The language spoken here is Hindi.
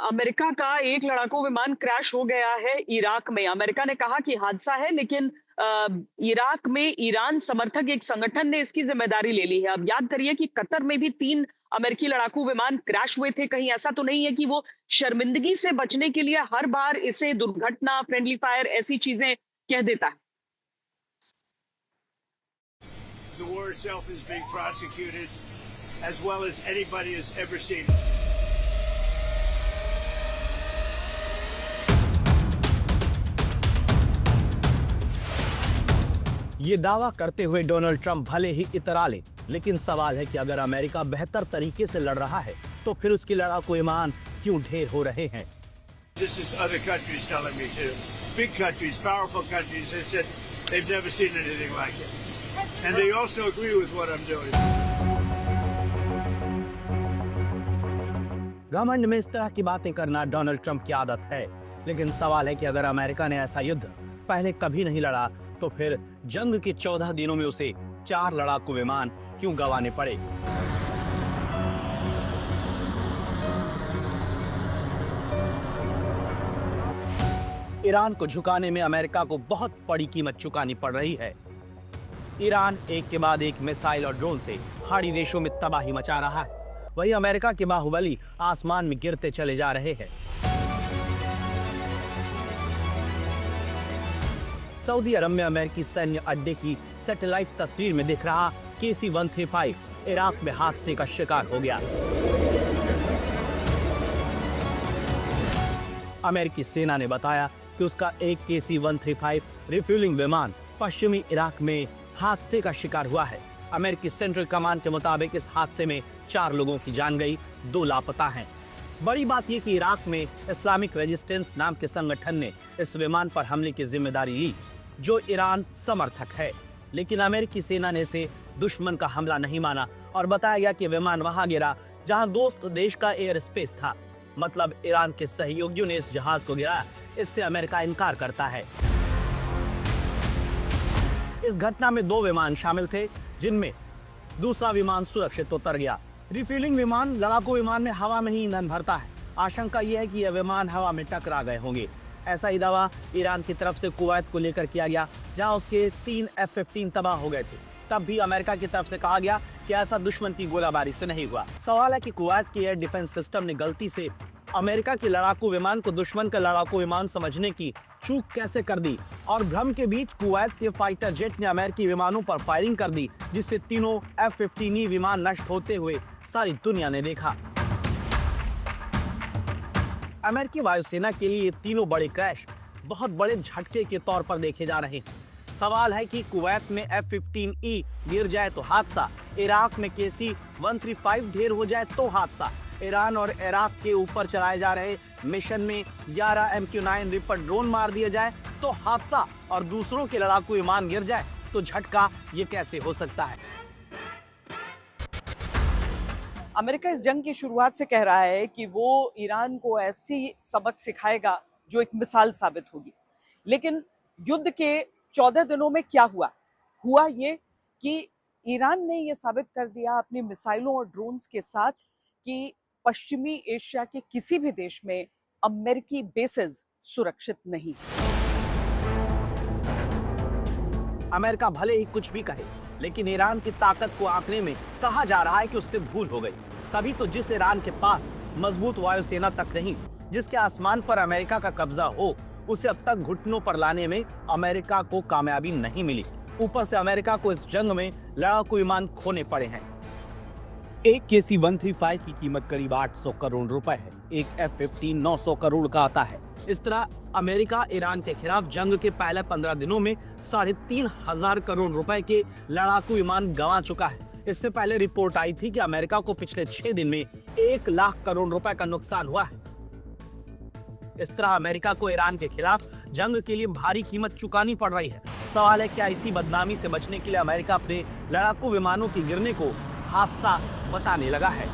अमेरिका का एक लड़ाकू विमान क्रैश हो गया है इराक में। अमेरिका ने कहा कि हादसा है, लेकिन इराक में ईरान समर्थक एक संगठन ने इसकी जिम्मेदारी ले ली है। अब याद करिए कि कतर में भी 3 अमेरिकी लड़ाकू विमान क्रैश हुए थे। कहीं ऐसा तो नहीं है कि वो शर्मिंदगी से बचने के लिए हर बार इसे दुर्घटना, फ्रेंडली फायर ऐसी चीजें कह देता है? The war itself is being prosecuted as well as anybody has ever seen. ये दावा करते हुए डोनाल्ड ट्रंप भले ही इतरा ले, लेकिन सवाल है कि अगर अमेरिका बेहतर तरीके से लड़ रहा है तो फिर उसकी लड़ाकू विमान क्यों ढेर हो रहे हैं? This is other countries telling me too. Big countries, powerful countries, they said they've never seen anything like it. And they also agree with what I'm doing. घमंड में इस तरह की बातें करना डोनाल्ड ट्रंप की आदत है, लेकिन सवाल है कि अगर अमेरिका ने ऐसा युद्ध पहले कभी नहीं लड़ा तो फिर जंग के 14 दिनों में उसे 4 लड़ाकू विमान क्यों गंवाने पड़े? ईरान को झुकाने में अमेरिका को बहुत बड़ी कीमत चुकानी पड़ रही है। ईरान एक के बाद एक मिसाइल और ड्रोन से पहाड़ी देशों में तबाही मचा रहा है। वहीं अमेरिका के बाहुबली आसमान में गिरते चले जा रहे हैं। सऊदी अरब में अमेरिकी सैन्य अड्डे की सैटेलाइट तस्वीर में दिख रहा KC-135 इराक में हादसे का शिकार हो गया। अमेरिकी सेना ने बताया कि उसका एक KC-135 रिफ्यूलिंग विमान पश्चिमी इराक में हादसे का शिकार हुआ है। अमेरिकी सेंट्रल कमांड के मुताबिक इस हादसे में 4 लोगों की जान गई, 2 लापता हैं। बड़ी बात यह कि इराक में इस्लामिक रेजिस्टेंस नाम के संगठन ने इस विमान पर हमले की जिम्मेदारी ली, जो ईरान समर्थक है। लेकिन अमेरिकी सेना ने इसे दुश्मन का हमला नहीं माना और बताया गया कि विमान वहां गिरा जहां दोस्त देश का एयर स्पेस था। मतलब ईरान के सहयोगियों ने इस जहाज को गिराया, इससे अमेरिका इनकार करता है। इस घटना में 2 विमान शामिल थे, जिनमें दूसरा विमान सुरक्षित उतर गया। रिफ्यूलिंग विमान लड़ाकू विमान में हवा में ही ईंधन भरता है। आशंका यह है कि यह विमान हवा में टकरा गए होंगे। ऐसा ही दावा ईरान की तरफ से कुवैत को लेकर किया गया, जहां उसके 3 F-15 तबाह हो गए थे। तब भी अमेरिका की तरफ से कहा गया कि ऐसा दुश्मन की गोलाबारी से नहीं हुआ। सवाल है कि कुवैत के एयर डिफेंस सिस्टम ने गलती से अमेरिका के लड़ाकू विमान को दुश्मन का लड़ाकू विमान समझने की चूक कैसे कर दी, और भ्रम के बीच कुवैत के फाइटर जेट ने अमेरिकी विमानों पर फायरिंग कर दी, जिससे तीनों F-15E विमान नष्ट होते हुए सारी दुनिया ने देखा। अमेरिकी वायुसेना के लिए ये तीनों बड़े क्रैश बहुत बड़े झटके के तौर पर देखे जा रहे हैं। सवाल है कि कुवैत में F-15E गिर जाए तो हादसा, इराक में KC-135 ढेर हो जाए तो हादसा, ईरान और इराक के ऊपर चलाए जा रहे मिशन में 11 MQ-9 रिपर ड्रोन मार दिए जाए तो हादसा, और दूसरों के लड़ाकू विमान गिर जाए तो झटका, ये कैसे हो सकता है? अमेरिका इस जंग की शुरुआत से कह रहा है कि वो ईरान को ऐसी सबक सिखाएगा जो एक मिसाल साबित होगी। लेकिन युद्ध के 14 दिनों में क्या हुआ? हुआ ये कि ईरान ने ये साबित कर दिया अपनी मिसाइलों और ड्रोन्स के साथ कि पश्चिमी एशिया के किसी भी देश में अमेरिकी बेसेस सुरक्षित नहीं। अमेरिका भले ही कुछ भी कहे, लेकिन ईरान की ताकत को आंकने में कहा जा रहा है कि उससे भूल हो गई। तभी तो जिस ईरान के पास मजबूत वायुसेना तक नहीं, जिसके आसमान पर अमेरिका का कब्जा हो, उसे अब तक घुटनों पर लाने में अमेरिका को कामयाबी नहीं मिली। ऊपर से अमेरिका को इस जंग में लड़ाकू विमान खोने पड़े हैं। एक KC-135 की कीमत करीब 800 करोड़ रुपए है। एक F-15 900 करोड़ का आता है। इस तरह अमेरिका ईरान के खिलाफ जंग के पहले 15 दिनों में 3,500 करोड़ रुपए के लड़ाकू विमान गंवा चुका है। इससे पहले रिपोर्ट आई थी कि अमेरिका को पिछले 6 दिन में 1 लाख करोड़ रुपए का नुकसान हुआ है। इस तरह अमेरिका को ईरान के खिलाफ जंग के लिए भारी कीमत चुकानी पड़ रही है। सवाल है, क्या इसी बदनामी से बचने के लिए अमेरिका अपने लड़ाकू विमानों के गिरने को हादसा बताने लगा है?